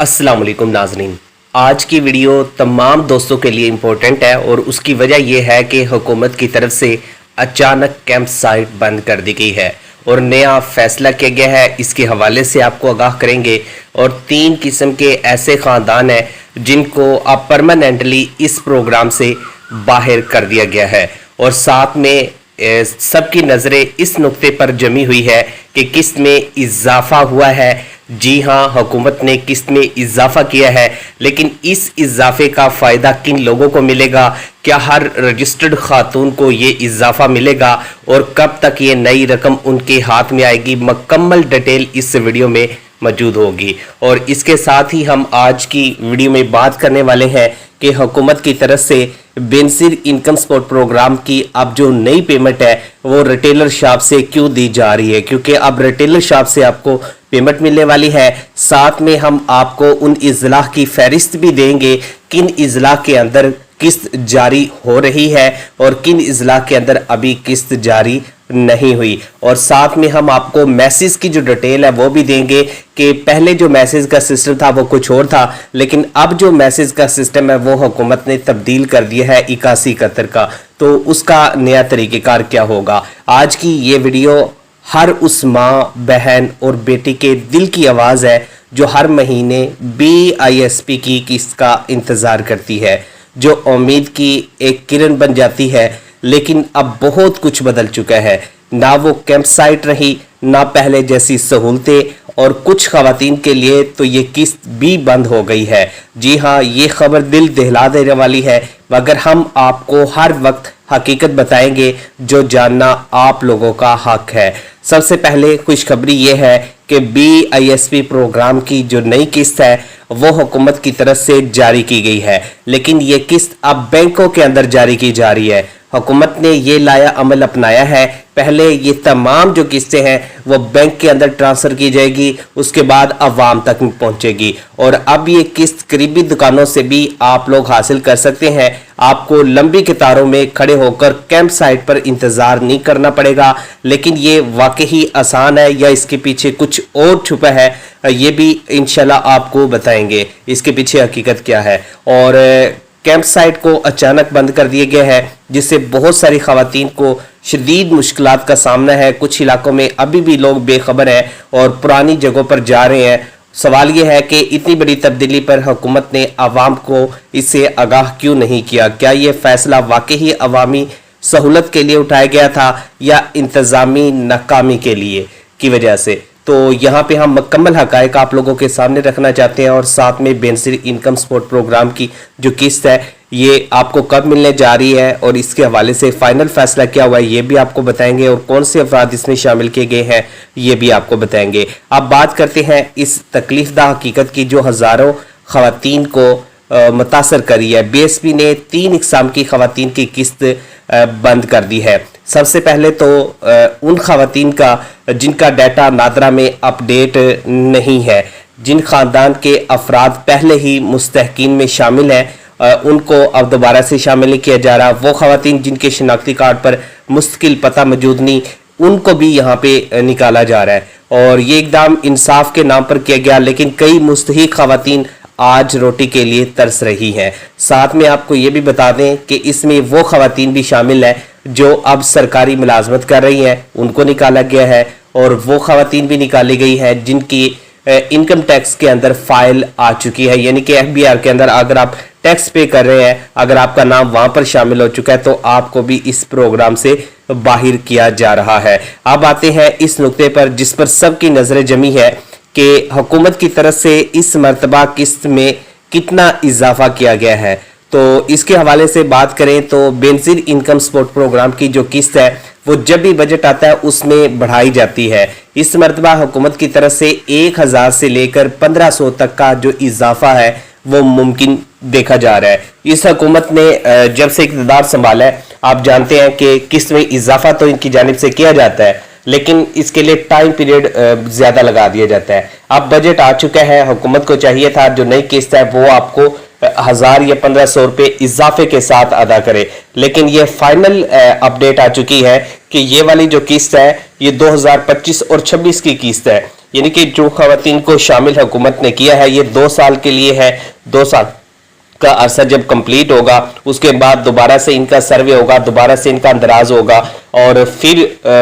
अस्सलाम वालेकुम नाज़रीन। आज की वीडियो तमाम दोस्तों के लिए इम्पोर्टेंट है और उसकी वजह यह है कि हुकूमत की तरफ से अचानक कैंप साइट बंद कर दी गई है और नया फैसला किया गया है। इसके हवाले से आपको आगाह करेंगे और 3 किस्म के ऐसे ख़ानदान हैं जिनको अब परमानेंटली इस प्रोग्राम से बाहर कर दिया गया है और साथ में सबकी नज़रें इस नुक्ते पर जमी हुई है कि किस्त में इजाफा हुआ है। जी हाँ, हुकूमत ने किस्त में इजाफा किया है, लेकिन इस इजाफे का फ़ायदा किन लोगों को मिलेगा? क्या हर रजिस्टर्ड खातून को ये इजाफा मिलेगा और कब तक ये नई रकम उनके हाथ में आएगी? मुकम्मल डिटेल इस वीडियो में मौजूद होगी और इसके साथ ही हम आज की वीडियो में बात करने वाले हैं कि हुकूमत की तरफ से बेनजीर इनकम सपोर्ट प्रोग्राम की अब जो नई पेमेंट है वो रिटेलर शॉप से क्यों दी जा रही है, क्योंकि अब रिटेलर शॉप से आपको पेमेंट मिलने वाली है। साथ में हम आपको उन इजलाह की फहरिस्त भी देंगे किन इजलाह के अंदर किस्त जारी हो रही है और किन इजलाह के अंदर अभी किस्त जारी नहीं हुई। और साथ में हम आपको मैसेज की जो डिटेल है वो भी देंगे कि पहले जो मैसेज का सिस्टम था वो कुछ और था, लेकिन अब जो मैसेज का सिस्टम है वो हुकूमत ने तब्दील कर दिया है 8171 का, तो उसका नया तरीक़ेकार क्या होगा। आज की ये वीडियो हर उस माँ, बहन और बेटी के दिल की आवाज़ है जो हर महीने BISP की किस्त का इंतज़ार करती है, जो उम्मीद की एक किरण बन जाती है। लेकिन अब बहुत कुछ बदल चुका है, ना वो कैंप साइट रही, ना पहले जैसी सहूलतें, और कुछ खवातीन के लिए तो ये किस्त भी बंद हो गई है। जी हाँ, ये खबर दिल दहला देने वाली है, मगर हम आपको हर वक्त हकीकत बताएंगे जो जानना आप लोगों का हक है। सबसे पहले खुशखबरी ये है कि BISP प्रोग्राम की जो नई किस्त है वो हुकूमत की तरफ से जारी की गई है, लेकिन ये किस्त अब बैंकों के अंदर जारी की जा रही है। हुकूमत ने ये लाया अमल अपनाया है। पहले ये तमाम जो किस्तें हैं वो बैंक के अंदर ट्रांसफ़र की जाएगी, उसके बाद अवाम तक पहुंचेगी और अब ये किस्त करीबी दुकानों से भी आप लोग हासिल कर सकते हैं। आपको लंबी कतारों में खड़े होकर कैंप साइट पर इंतज़ार नहीं करना पड़ेगा। लेकिन ये वाकई आसान है या इसके पीछे कुछ और छुपा है, ये भी इंशाल्लाह आपको बताएंगे इसके पीछे हकीकत क्या है। और कैंप साइट को अचानक बंद कर दिया गया है, जिससे बहुत सारी खवातीन को शदीद मुश्किलात का सामना है। कुछ इलाकों में अभी भी लोग बेखबर हैं और पुरानी जगहों पर जा रहे हैं। सवाल यह है कि इतनी बड़ी तब्दीली पर हुकूमत ने आवाम को इससे आगाह क्यों नहीं किया? क्या ये फैसला वाकई अवामी सहूलत के लिए उठाया गया था या इंतज़ामी नाकामी के लिए की वजह से? तो यहाँ पे हम मुकम्मल हक़ाइक़ आप लोगों के सामने रखना चाहते हैं और साथ में बेनजीर इनकम सपोर्ट प्रोग्राम की जो किस्त है ये आपको कब मिलने जा रही है और इसके हवाले से फ़ाइनल फ़ैसला क्या हुआ है ये भी आपको बताएंगे और कौन से अफराद इसमें शामिल किए गए हैं ये भी आपको बताएंगे। अब बात करते हैं इस तकलीफ़दा हकीकत की जो हज़ारों ख़वातीन को मुतासर करी है। BISP ने 3 इक़साम की ख़वातीन की किस्त बंद कर दी है। सबसे पहले तो उन खवातीन का जिनका डाटा नादरा में अपडेट नहीं है, जिन ख़ानदान के अफराद पहले ही मुस्तहकीन में शामिल हैं उनको अब दोबारा से शामिल नहीं किया जा रहा। वो खवातीन जिनके शनाख्ती कार्ड पर मुस्तकिल पता मौजूद नहीं, उनको भी यहाँ पे निकाला जा रहा है और ये इक़दाम इंसाफ के नाम पर किया गया, लेकिन कई मुस्तहिक खवातीन आज रोटी के लिए तरस रही हैं। साथ में आपको ये भी बता दें कि इसमें वो खवातीन भी शामिल हैं जो अब सरकारी मुलाजमत कर रही हैं, उनको निकाला गया है और वो खवातीन भी निकाली गई है जिनकी इनकम टैक्स के अंदर फाइल आ चुकी है, यानी कि FBR के अंदर अगर आप टैक्स पे कर रहे हैं, अगर आपका नाम वहां पर शामिल हो चुका है तो आपको भी इस प्रोग्राम से बाहर किया जा रहा है। अब आते हैं इस नुक्ते पर जिस पर सबकी नजरें जमी है कि हुकूमत की तरफ से इस मरतबा किस्त में कितना इजाफा किया गया है। तो इसके हवाले से बात करें तो बेनजीर इनकम सपोर्ट प्रोग्राम की जो किस्त है वो जब भी बजट आता है उसमें बढ़ाई जाती है। इस मरतबा हुकूमत की तरफ से 1000 से लेकर 1500 तक का जो इजाफा है वो मुमकिन देखा जा रहा है। इस हुकूमत ने जब से इक़्तिदार संभाला है, आप जानते हैं कि किस्त में इजाफा तो इनकी जानिब से किया जाता है, लेकिन इसके लिए टाइम पीरियड ज़्यादा लगा दिया जाता है। अब बजट आ चुका है, हुकूमत को चाहिए था जो नई किस्त है वो आपको 1000 या 1500 रुपये इजाफे के साथ अदा करे, लेकिन ये फाइनल अपडेट आ चुकी है कि ये वाली जो किस्त है ये 2025 और 26 की किस्त है। यानी कि जो खवातीन को शामिल हुकूमत ने किया है ये 2 साल के लिए है। 2 साल का अरसा जब कंप्लीट होगा उसके बाद दोबारा से इनका सर्वे होगा, दोबारा से इनका अंदराज होगा और फिर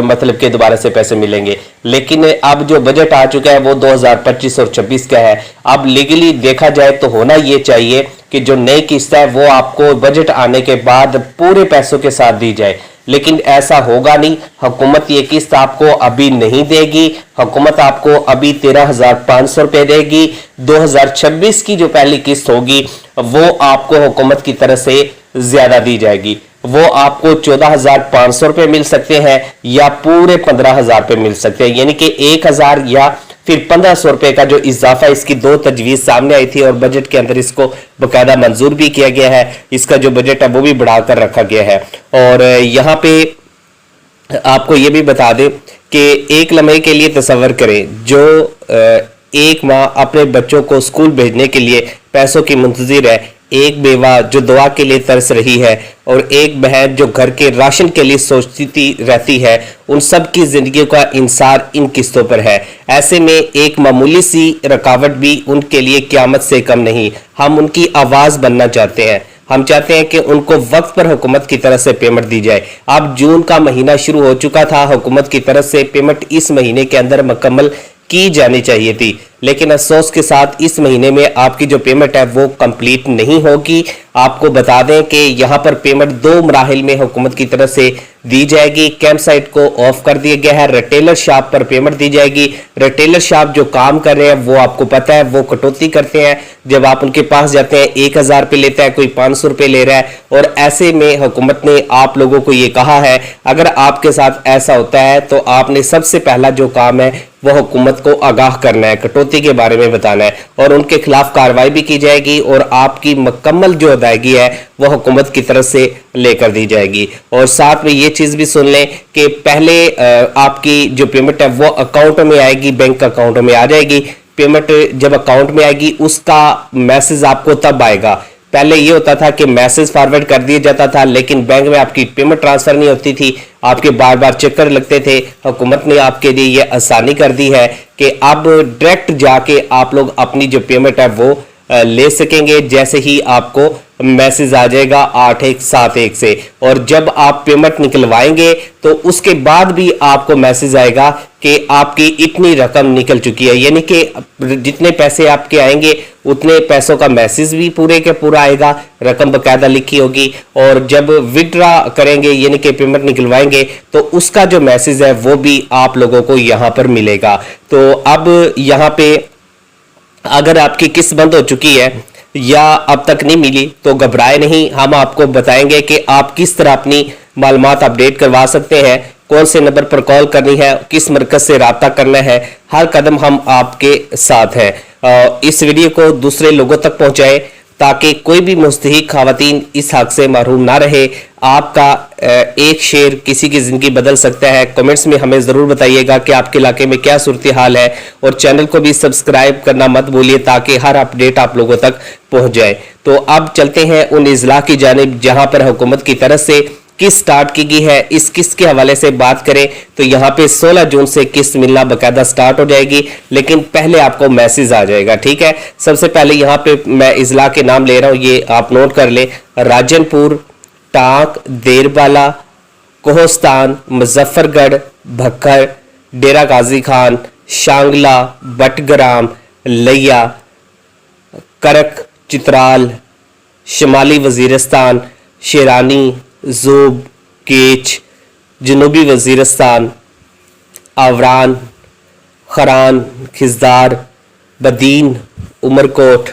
मतलब कि दोबारा से पैसे मिलेंगे। लेकिन अब जो बजट आ चुका है वो 2025 और 26 का है। अब लीगली देखा जाए तो होना ये चाहिए कि जो नई किस्त है वो आपको बजट आने के बाद पूरे पैसों के साथ दी जाए, लेकिन ऐसा होगा नहीं। हुकूमत ये किस्त आपको अभी नहीं देगी। हुकूमत आपको अभी 13,500 रुपए देगी। 2026 की जो पहली किस्त होगी वो आपको हुकूमत की तरफ से ज्यादा दी जाएगी। वो आपको 14,500 रुपए मिल सकते हैं या पूरे 15,000 रुपए मिल सकते हैं, यानी कि 1,000 या फिर 1,500 रुपए का जो इजाफा, इसकी 2 तजवीज सामने आई थी और बजट के अंदर इसको बकायदा मंजूर भी किया गया है। इसका जो बजट है वो भी बढ़ाकर रखा गया है। और यहाँ पे आपको ये भी बता दें कि एक लम्हे के लिए तसव्वुर करें, जो एक माँ अपने बच्चों को स्कूल भेजने के लिए पैसों की मुंतजिर है, एक बेवा जो दुआ के लिए तरस रही है और एक बहन जो घर के राशन के लिए सोचती रहती है, उन सब की जिंदगी का इंसार इन किस्तों पर है। ऐसे में एक मामूली सी रुकावट भी उनके लिए क़यामत से कम नहीं। हम उनकी आवाज़ बनना चाहते हैं। हम चाहते हैं कि उनको वक्त पर हुकूमत की तरफ से पेमेंट दी जाए। अब जून का महीना शुरू हो चुका था, हुकूमत की तरफ से पेमेंट इस महीने के अंदर मुकम्मल की जानी चाहिए थी, लेकिन अफसोस के साथ इस महीने में आपकी जो पेमेंट है वो कंप्लीट नहीं होगी। आपको बता दें कि यहाँ पर पेमेंट 2 मराहिल में हुकूमत की तरफ से दी जाएगी। कैंप साइट को ऑफ कर दिया गया है। रिटेलर शॉप पर पेमेंट दी जाएगी। रिटेलर शॉप जो काम कर रहे हैं वो आपको पता है वो कटौती करते हैं। जब आप उनके पास जाते हैं 1,000 रुपये लेता है, कोई 500 रुपये ले रहा है। और ऐसे में हुकूमत ने आप लोगों को ये कहा है अगर आपके साथ ऐसा होता है तो आपने सबसे पहला जो काम है वो हुकूमत को आगाह करना है, कटौती के बारे में बताना है और उनके खिलाफ कार्रवाई भी की जाएगी और आपकी मुकम्मल जो अदायगी है वो हुकूमत की तरफ से लेकर दी जाएगी। और साथ में ये चीज़ भी सुन लें कि पहले आपकी जो पेमेंट है वो अकाउंट में आएगी, बैंक अकाउंट में आ जाएगी। पेमेंट जब अकाउंट में आएगी उसका मैसेज आपको तब आएगा। पहले ये होता था कि मैसेज फॉरवर्ड कर दिया जाता था लेकिन बैंक में आपकी पेमेंट ट्रांसफर नहीं होती थी, आपके बार बार चक्कर लगते थे। हुकूमत ने आपके लिए ये आसानी कर दी है कि अब डायरेक्ट जाके आप लोग अपनी जो पेमेंट है वो ले सकेंगे जैसे ही आपको मैसेज आ जाएगा 8171 से। और जब आप पेमेंट निकलवाएंगे तो उसके बाद भी आपको मैसेज आएगा कि आपकी इतनी रकम निकल चुकी है, यानी कि जितने पैसे आपके आएंगे उतने पैसों का मैसेज भी पूरे के पूरा आएगा, रकम बकायदा लिखी होगी। और जब विड्रा करेंगे यानी कि पेमेंट निकलवाएंगे तो उसका जो मैसेज है वो भी आप लोगों को यहाँ पर मिलेगा। तो अब यहाँ पे अगर आपकी किस्त बंद हो चुकी है या अब तक नहीं मिली तो घबराए नहीं, हम आपको बताएंगे कि आप किस तरह अपनी मालूमात अपडेट करवा सकते हैं, कौन से नंबर पर कॉल करनी है, किस मरकज से राब्ता करना है। हर कदम हम आपके साथ हैं। इस वीडियो को दूसरे लोगों तक पहुंचाएं ताकि कोई भी मुस्तहिक खवातीन इस हक से महरूम ना रहे। आपका एक शेयर किसी की ज़िंदगी बदल सकता है। कमेंट्स में हमें ज़रूर बताइएगा कि आपके इलाके में क्या सूरत हाल है और चैनल को भी सब्सक्राइब करना मत भूलिए ताकि हर अपडेट आप लोगों तक पहुंच जाए। तो अब चलते हैं उन इजलाह की जानिब जहां पर हुकूमत की तरफ से किस्त स्टार्ट की गई है। इस किस्त के हवाले से बात करें तो यहाँ पे 16 जून से किस्त मिलना बकायदा स्टार्ट हो जाएगी, लेकिन पहले आपको मैसेज आ जाएगा। ठीक है, सबसे पहले यहाँ पे मैं इजला के नाम ले रहा हूँ, ये आप नोट कर ले। राजनपुर, टांक, देरबाला, कोहस्तान, मुजफ्फरगढ़, भक्खर, डेरा गाजी खान, शांगला, बटग्राम, लिया, करक, चित्राल, शमाली वजीरिस्तान, शेरानी, ज़ूब, केच, जनूबी वजीरिस्तान, आवरान, खरान, खिजदार, बदीन, उमरकोट,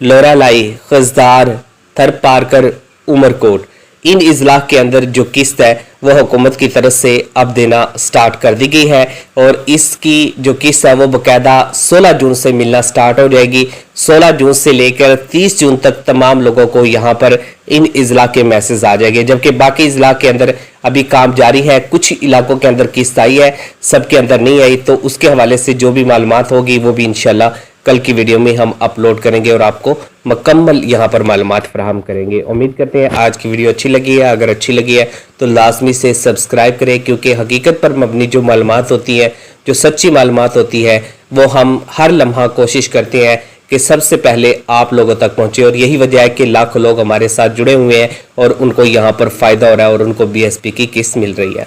लोरालाई, खजदार, थर पारकर, उमरकोट। इन इजलाह के अंदर जो किस्त है वह हुकूमत की तरफ से अब देना स्टार्ट कर दी गई है और इसकी जो किस्त है वो बकायदा 16 जून से मिलना स्टार्ट हो जाएगी। 16 जून से लेकर 30 जून तक तमाम लोगों को यहाँ पर इन इजलाह के मैसेज आ जाएंगे, जबकि बाकी इजलाह के अंदर अभी काम जारी है। कुछ इलाकों के अंदर किस्त आई है, सबके अंदर नहीं आई, तो उसके हवाले से जो भी मालूमात होगी वो भी इंशाल्लाह कल की वीडियो में हम अपलोड करेंगे और आपको मुकम्मल यहाँ पर मालूमात फराहम करेंगे। उम्मीद करते हैं आज की वीडियो अच्छी लगी है। अगर अच्छी लगी है तो लाजमी से सब्सक्राइब करें, क्योंकि हकीकत पर मबनी जो मालूमात होती हैं, جو سچی معلومات ہوتی ہے وہ ہم ہر لمحہ کوشش کرتے ہیں کہ سب سے پہلے آپ لوگوں تک پہنچے، اور یہی وجہ ہے کہ لاکھوں لوگ ہمارے ساتھ جڑے ہوئے ہیں اور ان کو یہاں پر فائدہ ہو رہا ہے اور ان کو BSP کی قسط مل رہی ہے۔